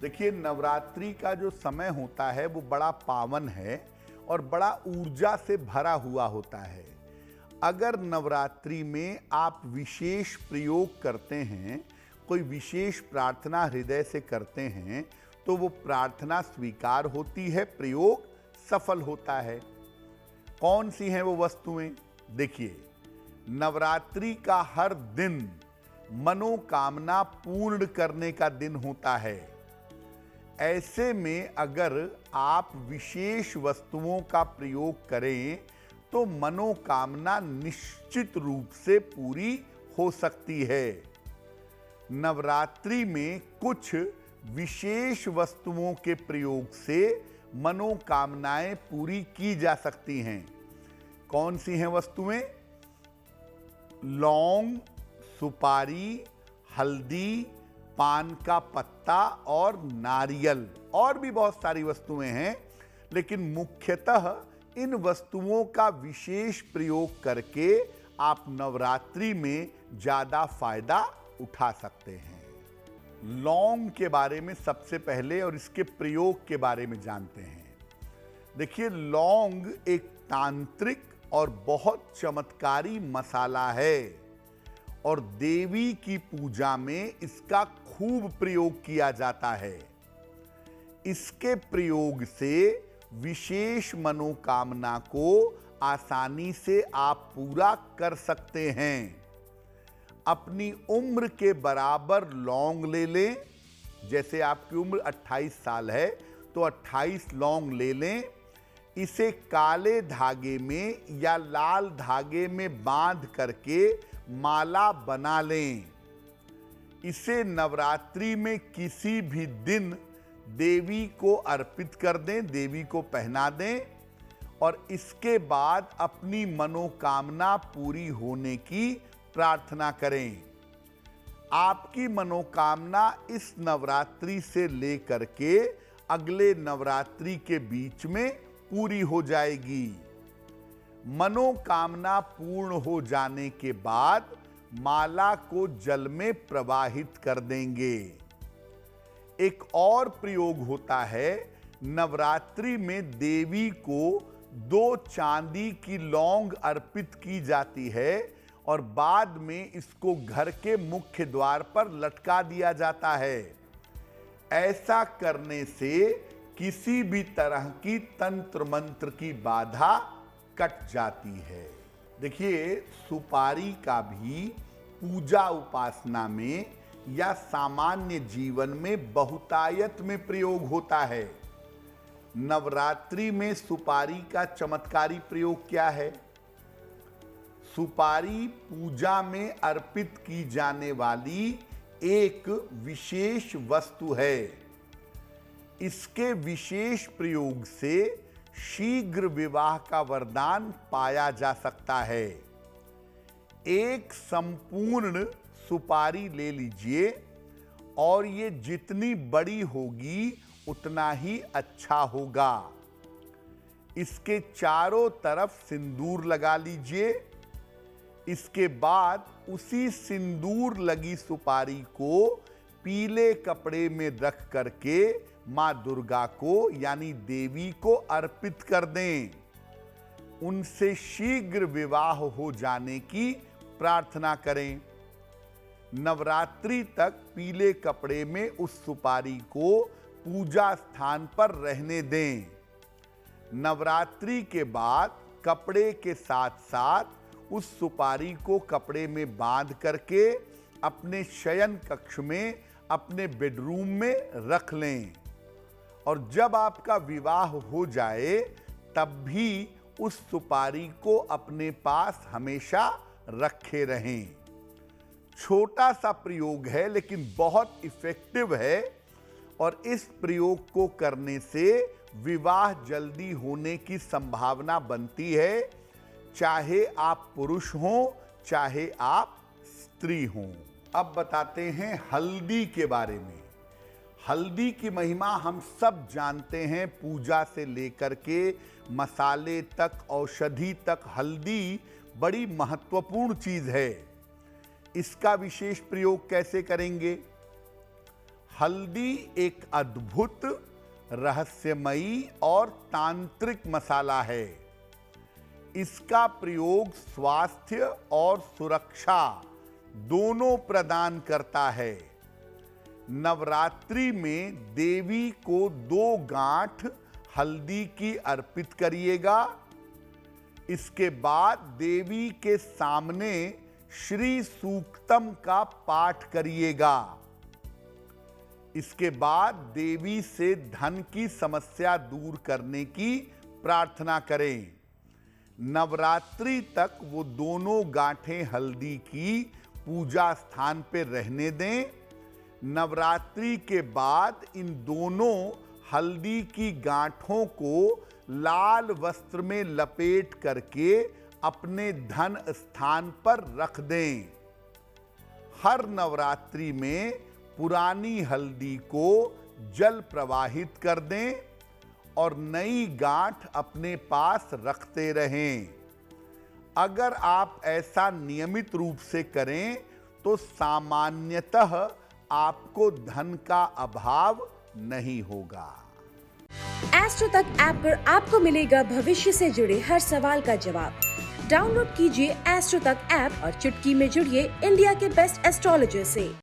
देखिए, नवरात्रि का जो समय होता है वो बड़ा पावन है और बड़ा ऊर्जा से भरा हुआ होता है। अगर नवरात्रि में आप विशेष प्रयोग करते हैं, कोई विशेष प्रार्थना हृदय से करते हैं, तो वो प्रार्थना स्वीकार होती है, प्रयोग सफल होता है। कौन सी हैं वो वस्तुएं? देखिए, नवरात्रि का हर दिन मनोकामना पूर्ण करने का दिन होता है। ऐसे में अगर आप विशेष वस्तुओं का प्रयोग करें तो मनोकामना निश्चित रूप से पूरी हो सकती है। नवरात्रि में कुछ विशेष वस्तुओं के प्रयोग से मनोकामनाएं पूरी की जा सकती हैं। कौन सी हैं वस्तुएं? लौंग, सुपारी, हल्दी, पान का पत्ता और नारियल। और भी बहुत सारी वस्तुएं हैं, लेकिन मुख्यतः इन वस्तुओं का विशेष प्रयोग करके आप नवरात्रि में ज्यादा फायदा उठा सकते हैं। लौंग के बारे में सबसे पहले और इसके प्रयोग के बारे में जानते हैं। देखिए, लौंग एक तांत्रिक और बहुत चमत्कारी मसाला है और देवी की पूजा में इसका खूब प्रयोग किया जाता है। इसके प्रयोग से विशेष मनोकामना को आसानी से आप पूरा कर सकते हैं। अपनी उम्र के बराबर लौंग ले लें। जैसे आपकी उम्र 28 साल है तो 28 लौंग ले लें। इसे काले धागे में या लाल धागे में बांध करके माला बना लें। इसे नवरात्रि में किसी भी दिन देवी को अर्पित कर दें, देवी को पहना दें और इसके बाद अपनी मनोकामना पूरी होने की प्रार्थना करें। आपकी मनोकामना इस नवरात्रि से लेकर के अगले नवरात्रि के बीच में पूरी हो जाएगी। मनोकामना पूर्ण हो जाने के बाद माला को जल में प्रवाहित कर देंगे। एक और प्रयोग होता है। नवरात्रि में देवी को 2 चांदी की लौंग अर्पित की जाती है और बाद में इसको घर के मुख्य द्वार पर लटका दिया जाता है। ऐसा करने से किसी भी तरह की तंत्र मंत्र की बाधा कट जाती है। देखिए, सुपारी का भी पूजा उपासना में या सामान्य जीवन में बहुतायत में प्रयोग होता है। नवरात्रि में सुपारी का चमत्कारी प्रयोग क्या है? सुपारी पूजा में अर्पित की जाने वाली एक विशेष वस्तु है। इसके विशेष प्रयोग से शीघ्र विवाह का वरदान पाया जा सकता है। एक संपूर्ण सुपारी ले लीजिए और ये जितनी बड़ी होगी उतना ही अच्छा होगा। इसके चारों तरफ सिंदूर लगा लीजिए। इसके बाद उसी सिंदूर लगी सुपारी को पीले कपड़े में रख करके मां दुर्गा को यानी देवी को अर्पित कर दें। उनसे शीघ्र विवाह हो जाने की प्रार्थना करें। नवरात्रि तक पीले कपड़े में उस सुपारी को पूजा स्थान पर रहने दें। नवरात्रि के बाद कपड़े के साथ साथ उस सुपारी को कपड़े में बांध करके अपने शयन कक्ष में, अपने बेडरूम में रख लें और जब आपका विवाह हो जाए तब भी उस सुपारी को अपने पास हमेशा रखे रहें। छोटा सा प्रयोग है लेकिन बहुत इफेक्टिव है और इस प्रयोग को करने से विवाह जल्दी होने की संभावना बनती है, चाहे आप पुरुष हों चाहे आप स्त्री हों। अब बताते हैं हल्दी के बारे में। हल्दी की महिमा हम सब जानते हैं। पूजा से लेकर के मसाले तक, औषधि तक हल्दी बड़ी महत्वपूर्ण चीज है। इसका विशेष प्रयोग कैसे करेंगे? हल्दी एक अद्भुत, रहस्यमयी और तांत्रिक मसाला है। इसका प्रयोग स्वास्थ्य और सुरक्षा दोनों प्रदान करता है। नवरात्रि में देवी को 2 गांठ हल्दी की अर्पित करिएगा। इसके बाद देवी के सामने श्री सूक्तम का पाठ करिएगा। इसके बाद देवी से धन की समस्या दूर करने की प्रार्थना करें। नवरात्रि तक वो दोनों गांठें हल्दी की पूजा स्थान पर रहने दें। नवरात्रि के बाद इन दोनों हल्दी की गांठों को लाल वस्त्र में लपेट करके अपने धन स्थान पर रख दें। हर नवरात्रि में पुरानी हल्दी को जल प्रवाहित कर दें और नई गांठ अपने पास रखते रहें। अगर आप ऐसा नियमित रूप से करें तो सामान्यतः आपको धन का अभाव नहीं होगा। एस्ट्रो तक ऐप पर आपको मिलेगा भविष्य से जुड़े हर सवाल का जवाब। डाउनलोड कीजिए एस्ट्रो तक ऐप और चुटकी में जुड़िए इंडिया के बेस्ट एस्ट्रोलॉजर से।